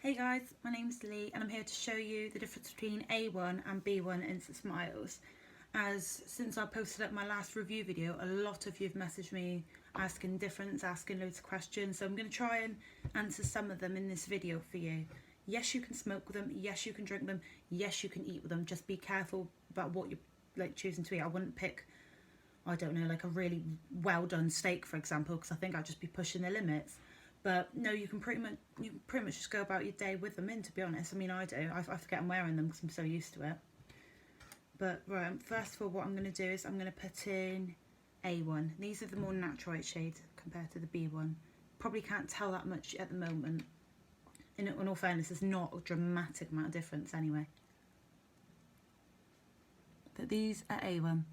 Hey guys, my name's Lee and I'm here to show you the difference between A1 and B1 Instasmiles. Since I posted up my last review video, a lot of you have messaged me asking asking loads of questions, so I'm going to try and answer some of them in this video for you. Yes, you can smoke with them, yes you can drink them, yes you can eat with them, just be careful about what you're choosing to eat. I wouldn't pick, I don't know, like a really well done steak for example, because I think I'd just be pushing the limits. But no, you can pretty much just go about your day with them in, to be honest. I mean, I do. I forget I'm wearing them because I'm so used to it. But right, first of all, what I'm going to do is I'm going to put in A1. These are the more natural white shades compared to the B1. Probably can't tell that much at the moment. In all fairness, there's not a dramatic amount of difference anyway. But these are A1,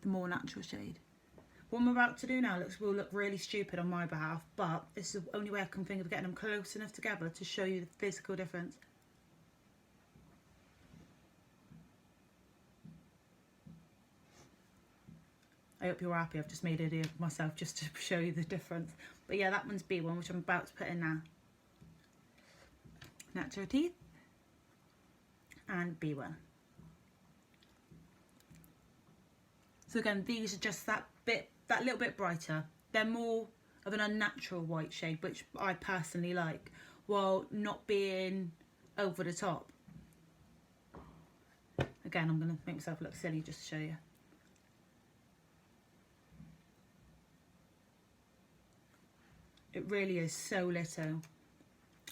the more natural shade. What I'm about to do now will look really stupid on my behalf, but this is the only way I can think of getting them close enough together to show you the physical difference. I hope you're happy. I've just made an idiot of myself just to show you the difference. But yeah, that one's B1, which I'm about to put in now. Natural teeth and B1. So again, these are just that little bit brighter. They're more of an unnatural white shade, which I personally like, while not being over the top. Again, I'm going to make myself look silly just to show you. It really is so little.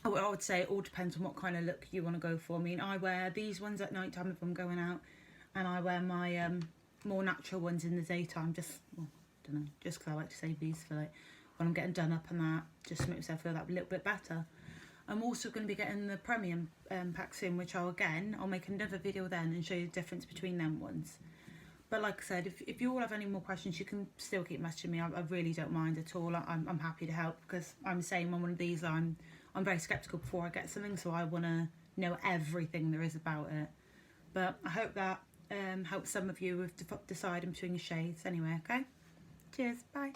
I would say it all depends on what kind of look you want to go for. I mean, I wear these ones at night time if I'm going out, and I wear my more natural ones in the daytime, just, well, I don't know, just because I like to save these for like when I'm getting done up and that, just to make myself feel that a little bit better. I'm also going to be getting the premium pack soon, which I'll make another video then and show you the difference between them ones. But like I said, if you all have any more questions, you can still keep messaging me. I really don't mind at all. I'm happy to help, because I'm the same on one of these. I'm very sceptical before I get something, so I want to know everything there is about it. But I hope that helps some of you with deciding between your shades anyway, okay? Cheers, bye.